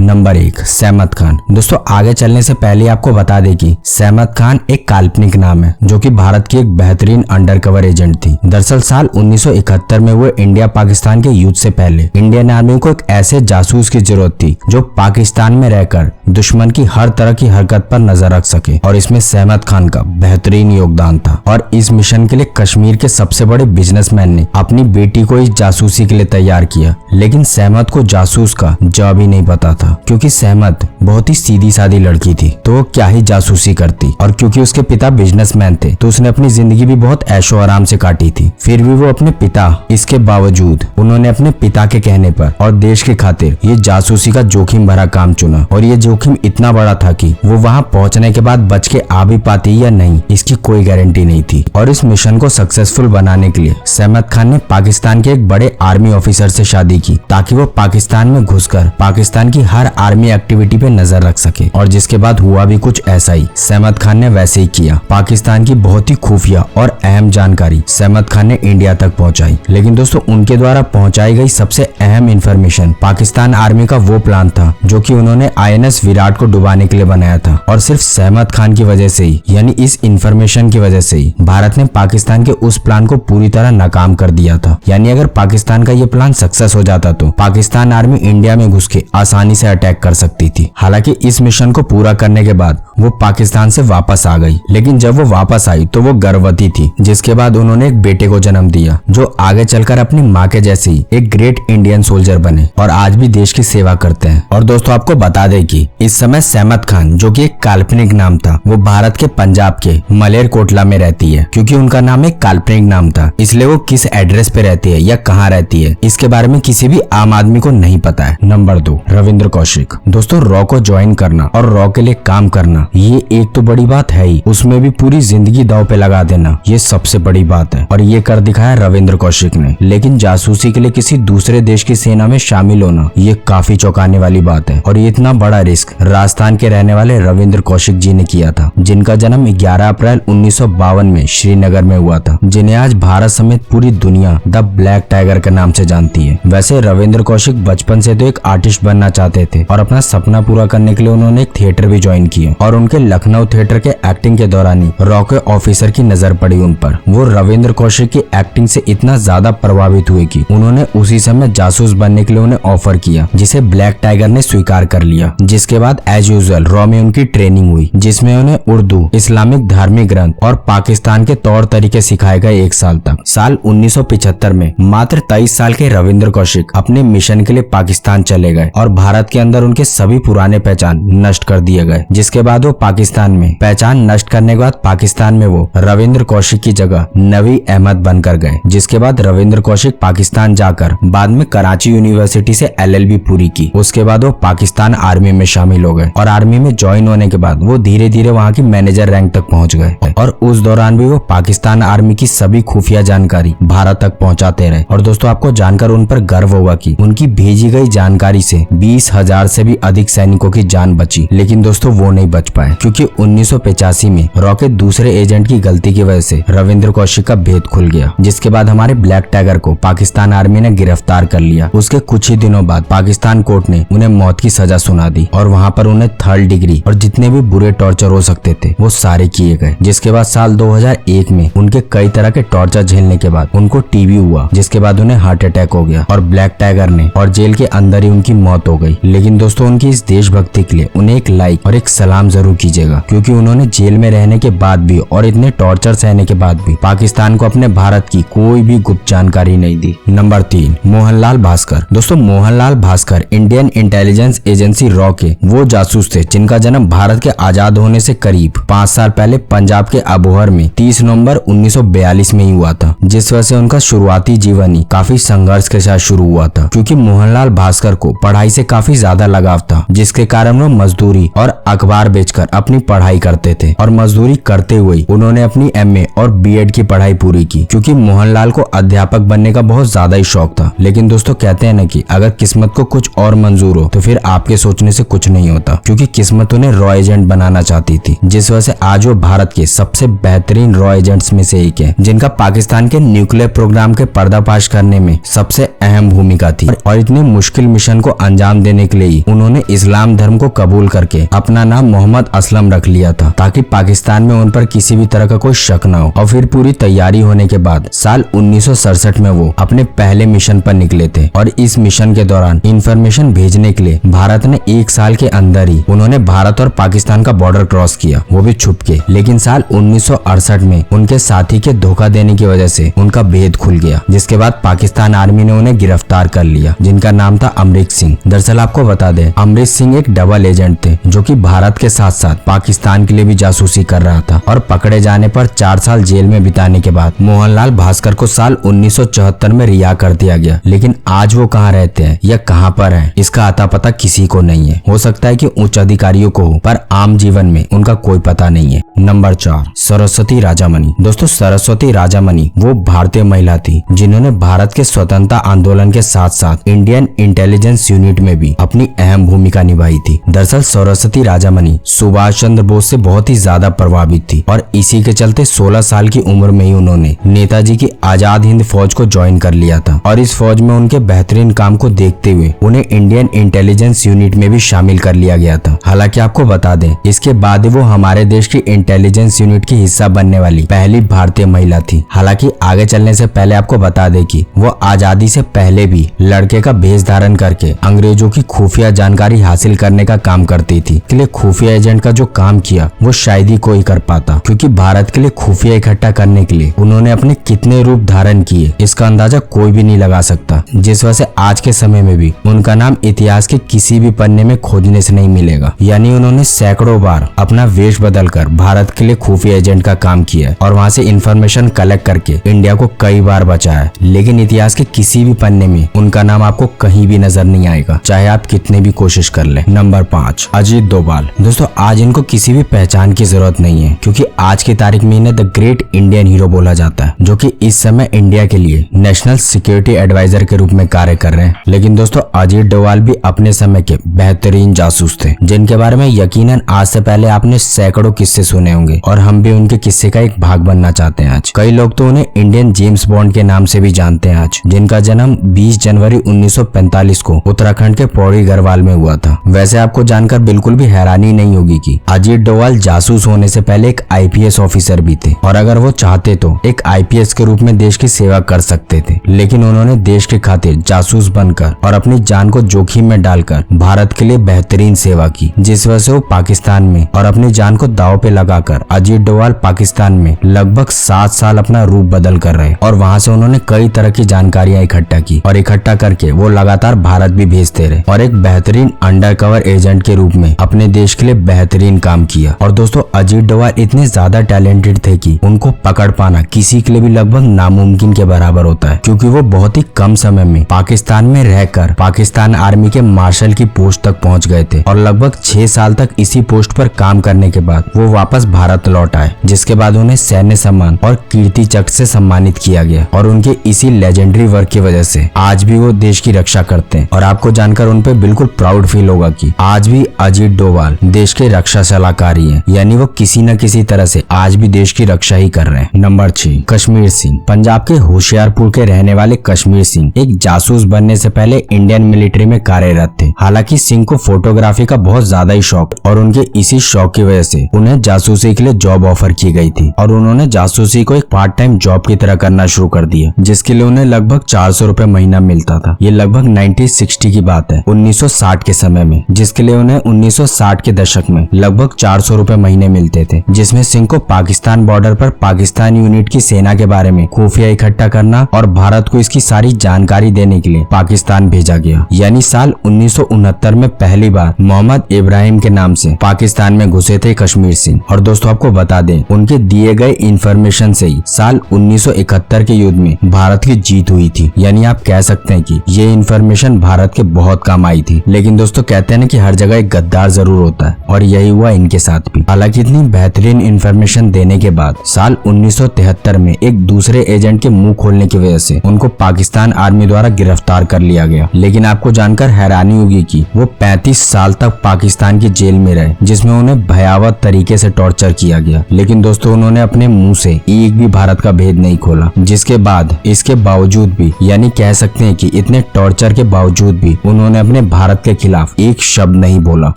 Number 1, सहमत खान। दोस्तों आगे चलने से पहले आपको बता दें कि सहमत खान एक काल्पनिक नाम है जो कि भारत की एक बेहतरीन अंडरकवर एजेंट थी। दरअसल साल 1971 में वो इंडिया पाकिस्तान के युद्ध से पहले इंडियन आर्मी को एक ऐसे जासूस की जरूरत थी जो पाकिस्तान में रहकर दुश्मन की हर तरह की हरकत पर नजर रख सके, और इसमें सहमत खान का बेहतरीन योगदान था। और इस मिशन के लिए कश्मीर के सबसे बड़े बिजनेसमैन ने अपनी बेटी को इस जासूसी के लिए तैयार किया, लेकिन सहमत को जासूस का जॉब ही नहीं पता था, क्योंकि सहमत बहुत ही सीधी सादी लड़की थी तो वो क्या ही जासूसी करती। और क्योंकि उसके पिता बिजनेसमैन थे तो उसने अपनी जिंदगी भी बहुत ऐशो आराम से काटी थी। फिर भी वो अपने पिता, इसके बावजूद उन्होंने अपने पिता के कहने पर और देश के खातिर ये जासूसी का जोखिम भरा काम चुना। और ये जोखिम इतना बड़ा था कि वो वहाँ पहुँचने के बाद बच के आ भी पाती या नहीं इसकी कोई गारंटी नहीं थी। और इस मिशन को सक्सेसफुल बनाने के लिए सहमत खान ने पाकिस्तान के एक बड़े आर्मी ऑफिसर से शादी की ताकि वो पाकिस्तान में घुसकर पाकिस्तान की हर आर्मी एक्टिविटी पे नजर रख सके। और जिसके बाद हुआ भी कुछ ऐसा ही। सहमत खान ने वैसे ही किया। पाकिस्तान की बहुत ही खुफिया और अहम जानकारी सहमत खान ने इंडिया तक पहुंचाई। लेकिन दोस्तों उनके द्वारा पहुंचाई गई सबसे अहम इंफॉर्मेशन पाकिस्तान आर्मी का वो प्लान था जो कि उन्होंने INS विराट को डुबाने के लिए बनाया था। और सिर्फ सहमत खान की वजह से ही, यानी इस इंफॉर्मेशन की वजह से ही भारत ने पाकिस्तान के उस प्लान को पूरी तरह नाकाम कर दिया था। यानी अगर पाकिस्तान का ये प्लान सक्सेस हो जाता तो पाकिस्तान आर्मी इंडिया में घुस के आसानी से अटैक कर सकती थी। हालांकि इस मिशन को पूरा करने के बाद वो पाकिस्तान से वापस आ गई, लेकिन जब वो वापस आई तो वो गर्भवती थी, जिसके बाद उन्होंने एक बेटे को जन्म दिया जो आगे चलकर अपनी माँ के जैसे ही एक ग्रेट इंडियन सोल्जर बने और आज भी देश की सेवा करते हैं। और दोस्तों आपको बता दें कि इस समय सहमत खान, जो कि एक काल्पनिक नाम था, वो भारत के पंजाब के मलेरकोटला में रहती है। क्योंकि उनका नाम एक काल्पनिक नाम था इसलिए वो किस एड्रेस पे रहती है या कहाँ रहती है इसके बारे में किसी भी आम आदमी को नहीं पता है। नंबर 2, रविंद्र कौशिक। दोस्तों रॉ को ज्वाइन करना और रॉ के लिए काम करना ये एक तो बड़ी बात है ही, उसमें भी पूरी जिंदगी दांव पे लगा देना ये सबसे बड़ी बात है। और ये कर दिखाया रविंद्र कौशिक ने। लेकिन जासूसी के लिए किसी दूसरे देश की सेना में शामिल होना ये काफी चौंकाने वाली बात है। और ये इतना बड़ा रिस्क राजस्थान के रहने वाले रविंद्र कौशिक जी ने किया था, जिनका जन्म 11 अप्रैल 1952 में श्रीनगर में हुआ था, जिन्हें आज भारत समेत पूरी दुनिया द ब्लैक टाइगर के नाम से जानती है। वैसे रविंद्र कौशिक बचपन से तो एक आर्टिस्ट बनना चाहते थे और अपना सपना पूरा करने के लिए उन्होंने एक थिएटर भी ज्वाइन किया। और उनके लखनऊ थिएटर के एक्टिंग के दौरान ही रॉ के ऑफिसर की नजर पड़ी उन पर। वो रविंद्र कौशिक की एक्टिंग से इतना ज्यादा प्रभावित हुए कि उन्होंने उसी समय जासूस बनने के लिए उन्हें ऑफर किया, जिसे ब्लैक टाइगर ने स्वीकार कर लिया। जिसके बाद एज यूजुअल रॉ में उनकी ट्रेनिंग हुई, जिसमें उन्हें उर्दू, इस्लामिक धार्मिक ग्रंथ और पाकिस्तान के तौर तरीके सिखाए गए 1 साल तक। साल 1975 में मात्र 23 साल के रविंद्र कौशिक अपने मिशन के लिए पाकिस्तान चले गए और भारत के अंदर उनके सभी पुराने पहचान नष्ट कर दिए गए। जिसके बाद वो पाकिस्तान में पहचान नष्ट करने के बाद पाकिस्तान में वो रविंद्र कौशिक की जगह नवी अहमद बनकर गए। जिसके बाद रविंद्र कौशिक पाकिस्तान जाकर बाद में कराची यूनिवर्सिटी से LLB पूरी की। उसके बाद वो पाकिस्तान आर्मी में शामिल हो गए और आर्मी में ज्वाइन होने के बाद वो धीरे धीरे वहाँ की मैनेजर रैंक तक पहुँच गए। और उस दौरान भी वो पाकिस्तान आर्मी की सभी खुफिया जानकारी भारत तक पहुँचाते रहे। और दोस्तों आपको जानकर उन पर गर्व होगा कि उनकी भेजी गई जानकारी से 20,000 से भी अधिक सैनिकों की जान बची। लेकिन दोस्तों वो नहीं बच पाए, क्योंकि 1985 में रॉ के दूसरे एजेंट की गलती की वजह से रविंद्र कौशिक का भेद खुल गया। जिसके बाद हमारे ब्लैक टाइगर को पाकिस्तान आर्मी ने गिरफ्तार कर लिया। उसके कुछ ही दिनों बाद पाकिस्तान कोर्ट ने उन्हें मौत की सजा सुना दी और वहाँ पर उन्हें 3rd डिग्री और जितने भी बुरे टॉर्चर हो सकते थे वो सारे किए गए। जिसके बाद साल 2001 में उनके कई तरह के टॉर्चर झेलने के बाद उनको TB हुआ, जिसके बाद उन्हें हार्ट अटैक हो गया और ब्लैक टाइगर ने और जेल के अंदर ही उनकी मौत हो गई। लेकिन दोस्तों उनकी इस देशभक्ति के लिए उन्हें एक लाइक और एक सलाम जरूर कीजिएगा, क्योंकि उन्होंने जेल में रहने के बाद भी और इतने टॉर्चर सहने के बाद भी पाकिस्तान को अपने भारत की कोई भी गुप्त जानकारी नहीं दी। नंबर 3, मोहनलाल भास्कर। दोस्तों Mohanlal Bhaskar Indian intelligence agency raw के वो जासूस थे जिनका जन्म भारत के आजाद होने से करीब 5 साल पहले पंजाब के अबोहर में 30 नवंबर 1942 में ही हुआ था। जिस वजह से उनका शुरुआती जीवन ही काफी संघर्ष के साथ शुरू हुआ था, क्योंकि मोहनलाल भास्कर को पढ़ाई से काफी ज्यादा लगाव था, जिसके कारण वो मजदूरी और अखबार बेचकर अपनी पढ़ाई करते थे। और मजदूरी करते हुए उन्होंने अपनी MA और B.Ed की पढ़ाई पूरी की, क्योंकि मोहनलाल को अध्यापक बनने का बहुत ज्यादा ही शौक था। लेकिन दोस्तों कहते हैं ना कि अगर किस्मत को कुछ और मंजूर हो तो फिर आपके सोचने से कुछ नहीं होता, क्योंकि किस्मत उन्हें रॉ एजेंट बनाना चाहती थी। जिस वजह से आज वो भारत के सबसे बेहतरीन रॉ एजेंट्स में से एक है, जिनका पाकिस्तान के न्यूक्लियर प्रोग्राम के पर्दाफाश करने में सबसे अहम भूमिका थी। और इतने मुश्किल मिशन को अंजाम देने के निकले ही उन्होंने इस्लाम धर्म को कबूल करके अपना नाम मोहम्मद असलम रख लिया था, ताकि पाकिस्तान में उन पर किसी भी तरह का कोई शक न हो। और फिर पूरी तैयारी होने के बाद साल 1967 में वो अपने पहले मिशन पर निकले थे। और इस मिशन के दौरान इंफॉर्मेशन भेजने के लिए भारत ने 1 साल के अंदर ही उन्होंने भारत और पाकिस्तान का बॉर्डर क्रॉस किया, वो भी छुप के। लेकिन साल 1968 में उनके साथी के धोखा देने की वजह से उनका भेद खुल गया, जिसके बाद पाकिस्तान आर्मी ने उन्हें गिरफ्तार कर लिया, जिनका नाम था अमरीक सिंह। दरअसल आपको बता दें, अमरीक सिंह एक डबल एजेंट थे जो कि भारत के साथ साथ पाकिस्तान के लिए भी जासूसी कर रहा था। और पकड़े जाने पर 4 साल जेल में बिताने के बाद मोहनलाल भास्कर को साल 1974 में रिहा कर दिया गया। लेकिन आज वो कहाँ रहते हैं या कहाँ पर हैं, इसका अता पता किसी को नहीं है। हो सकता है कि उच्च अधिकारियों को हो, पर आम जीवन में उनका कोई पता नहीं है। नंबर 4, सरस्वती राजामणि। दोस्तों, सरस्वती राजामणि वो भारतीय महिला थी जिन्होंने भारत के स्वतंत्रता आंदोलन के साथ साथ इंडियन इंटेलिजेंस यूनिट में भी अपनी अहम भूमिका निभाई थी। दरअसल सरस्वती राजामणि सुभाष चंद्र बोस से बहुत ही ज्यादा प्रभावित थी और इसी के चलते 16 साल की उम्र में ही उन्होंने नेताजी की आजाद हिंद फौज को ज्वाइन कर लिया था। और इस फौज में उनके बेहतरीन काम को देखते हुए उन्हें इंडियन इंटेलिजेंस यूनिट में भी शामिल कर लिया गया था। हालांकि आपको बता दें, इसके बाद वो हमारे देश की इंटेलिजेंस यूनिट की हिस्सा बनने वाली पहली भारतीय महिला थी। हालांकि आगे चलने से पहले आपको बता दें कि वो आजादी से पहले भी लड़के का भेष धारण करके अंग्रेजों की खुफिया जानकारी हासिल करने का काम करती थी। के लिए खुफिया एजेंट का जो काम किया वो शायद ही कोई कर पाता, क्योंकि भारत के लिए खुफिया इकट्ठा करने के लिए उन्होंने अपने कितने रूप धारण किए इसका अंदाजा कोई भी नहीं लगा सकता। जिस वजह से आज के समय में भी उनका नाम इतिहास के किसी भी पन्ने में खोजने से नहीं मिलेगा। यानी उन्होंने सैकड़ों बार अपना वेश बदलकर भारत के लिए खुफिया एजेंट का काम किया और वहाँ से इंफॉर्मेशन कलेक्ट करके इंडिया को कई बार बचाया। लेकिन इतिहास के किसी भी पन्ने में उनका नाम आपको कहीं भी नजर नहीं आएगा, चाहे आप कितने भी कोशिश कर लें। नंबर 5, अजीत डोभाल। दोस्तों, आज इनको किसी भी पहचान की जरूरत नहीं है, क्योंकि आज की तारीख में इन्हें द ग्रेट इंडियन हीरो बोला जाता है, जो कि इस समय इंडिया के लिए नेशनल सिक्योरिटी एडवाइजर के रूप में कार्य कर रहे हैं। लेकिन दोस्तों, अजीत डोभाल भी अपने समय के बेहतरीन जासूस थे, जिनके बारे में यकीनन आज से पहले आपने सैकड़ों किस्से सुने होंगे और हम भी उनके किस्से का एक भाग बनना चाहते हैं। आज कई लोग तो उन्हें इंडियन जेम्स बॉन्ड के नाम से भी जानते हैं, आज जिनका जन्म 20 जनवरी 1945 को उत्तराखंड के पौड़ी गढ़वाल में हुआ था। वैसे आपको जानकर बिल्कुल भी हैरानी नहीं होगी कि अजीत डोभाल जासूस होने से पहले एक आईपीएस ऑफिसर भी थे, और अगर वो चाहते तो एक आईपीएस के रूप में देश की सेवा कर सकते थे। लेकिन उन्होंने देश के खातिर जासूस बनकर और अपनी जान को जोखिम में डालकर भारत के लिए बेहतरीन सेवा की, जिस वजह से वो पाकिस्तान में और अपनी जान को दांव पे लगाकर अजीत डोभाल पाकिस्तान में लगभग 7 साल अपना रूप बदल कर रहे और वहाँ से उन्होंने कई तरह की जानकारियां इकट्ठा की और इकट्ठा करके वो लगातार भारत भी भेजते रहे और एक बेहतरीन अंडरकवर एजेंट के रूप में अपने देश के लिए बेहतरीन काम किया। और दोस्तों, अजीत डोभाल इतने ज्यादा टैलेंटेड थे कि उनको पकड़ पाना किसी के लिए भी लगभग नामुमकिन के बराबर होता है, क्योंकि वो बहुत ही कम समय में पाकिस्तान में रहकर पाकिस्तान आर्मी के मार्शल की पोस्ट तक पहुंच गए थे और लगभग 6 साल तक इसी पोस्ट पर काम करने के बाद वो वापस भारत लौट आए, जिसके बाद उन्हें सैन्य सम्मान और कीर्ति चक्र से सम्मानित किया गया। और उनके इसी लेजेंडरी वर्क की वजह से आज भी वो देश की रक्षा करते हैं। और आपको जानकर उन पे बिल्कुल प्राउड फील होगा कि आज भी अजीत डोभाल देश के रक्षा सलाहकार ही हैं, यानी वो किसी न किसी तरह से आज भी देश की रक्षा ही कर रहे हैं। नंबर 6, कश्मीर सिंह। पंजाब के होशियारपुर के रहने वाले कश्मीर सिंह एक जासूस बनने से पहले इंडियन मिलिट्री में कार्यरत थे। हालांकि सिंह को फोटोग्राफी का बहुत ज्यादा ही शौक और उनके इसी शौक की वजह से उन्हें जासूसी के लिए जॉब ऑफर की गई थी और उन्होंने जासूसी को एक पार्ट टाइम जॉब की तरह करना शुरू कर दिया, जिसके लिए उन्हें लगभग 400 रुपए महीना मिलता था। ये लगभग 1960 की बात है, 1960 के समय में, जिसके लिए उन्हें 1960 के दशक में लगभग 400 रुपए महीने मिलते थे, जिसमें सिंह को पाकिस्तान बॉर्डर पर पाकिस्तान यूनिट की सेना के बारे में खुफिया इकट्ठा करना और भारत को इसकी सारी जानकारी देने के लिए पाकिस्तान भेजा गया। यानी साल 1969 में पहली बार मोहम्मद इब्राहिम के नाम से पाकिस्तान में घुसे थे कश्मीर सिंह। और दोस्तों, आपको बता दें, उनके दिए गए इंफॉर्मेशन से ही साल 1971 के युद्ध में भारत की जीत हुई थी। यानी आप कह सकते हैं कि ये इंफॉर्मेशन भारत के बहुत काम आई थी। लेकिन दोस्तों, कहते हैं ना कि हर जगह एक गद्दार जरूर होता है, और यही हुआ इनके साथ भी। हालांकि इतनी बेहतरीन इंफॉर्मेशन देने के बाद साल 1973 में एक दूसरे एजेंट के मुंह खोलने की वजह से उनको पाकिस्तान आर्मी द्वारा गिरफ्तार कर लिया गया। लेकिन आपको जानकर हैरानी होगी कि वो 35 साल तक पाकिस्तान की जेल में रहे, जिसमें उन्हें भयावह तरीके से टॉर्चर किया गया। लेकिन दोस्तों, उन्होंने अपने मुंह से एक भी भारत का भेद नहीं खोला, जिसके बाद इसके बावजूद भी, यानी कह सकते हैं कि इतने टॉर्चर के बावजूद भी उन्होंने अपने भारत के खिलाफ एक शब्द नहीं बोला।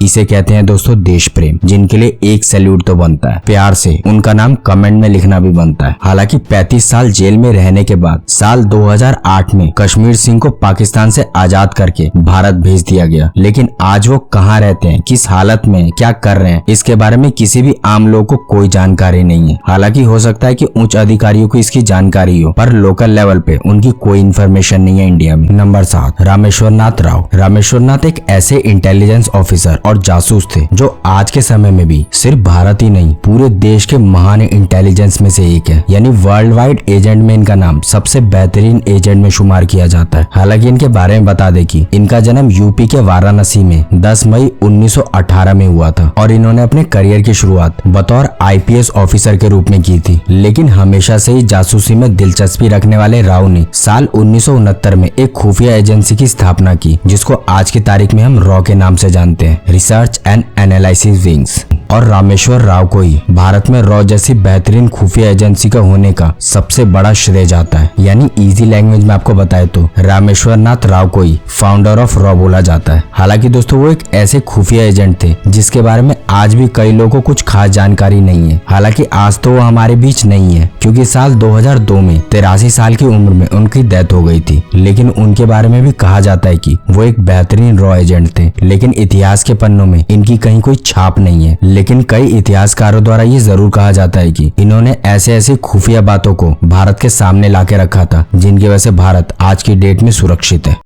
इसे कहते हैं दोस्तों देश प्रेम, जिनके लिए एक सैल्यूट तो बनता है, प्यार से उनका नाम कमेंट में लिखना भी बनता है। हालांकि 35 साल जेल में रहने के बाद साल 2008 में कश्मीर सिंह को पाकिस्तान से आजाद करके भारत भेज दिया गया। लेकिन आज वो कहाँ रहते हैं, किस हालत में, क्या कर रहे हैं, इसके बारे में किसी भी आम लोग को कोई जानकारी नहीं है। हालांकि हो सकता है कि उच्च अधिकारियों को इसकी जानकारी हो, पर लोकल लेवल पे उनकी कोई इन्फॉर्मेशन नहीं है इंडिया में। नंबर 7, रामेश्वर नाथ राव। रामेश्वर नाथ एक ऐसे इंटेलिजेंस ऑफिसर और जासूस थे जो आज के समय में भी सिर्फ भारत ही नहीं पूरे देश के महान इंटेलिजेंस में से एक है। यानी वर्ल्ड वाइड एजेंट में इनका नाम सबसे बेहतरीन एजेंट में शुमार किया जाता है। हालांकि इनके बारे में बता दे कि इनका जन्म यूपी के वाराणसी में 10 मई 1918 में हुआ था और इन्होंने अपने करियर की शुरुआत बतौर आईपीएस ऑफिसर के रूप में की थी। लेकिन हमेशा से ही जासूसी में दिलचस्पी रखने वाले राव ने साल 1969 में एक खुफिया एजेंसी की स्थापना की, जिसको आज की तारीख में हम रॉ के नाम से जानते हैं, रिसर्च एंड एनालिसिस विंग्स। और रामेश्वर राव को ही भारत में रॉ जैसी बेहतरीन खुफिया एजेंसी का होने का सबसे बड़ा श्रेय जाता है। यानी इजी लैंग्वेज में आपको बताए तो रामेश्वर नाथ राव को ही फाउंडर ऑफ रॉ बोला जाता है। हालांकि दोस्तों वो एक ऐसे खुफिया एजेंट थे जिसके बारे में आज भी कई लोगों को कुछ खास जानकारी नहीं है। हालांकि आज तो वो हमारे बीच नहीं है, क्योंकि साल 2002 में 83 साल की उम्र में उनकी डेथ हो गई थी। लेकिन उनके बारे में भी कहा जाता है कि वो एक बेहतरीन रॉ एजेंट थे। लेकिन इतिहास के पन्नों में इनकी कहीं कोई छाप नहीं है। लेकिन कई इतिहासकारों द्वारा ये जरूर कहा जाता है कि इन्होंने ऐसे ऐसी खुफिया बातों को भारत के सामने लाके रखा था, जिनकी वजह से भारत आज की डेट में सुरक्षित है।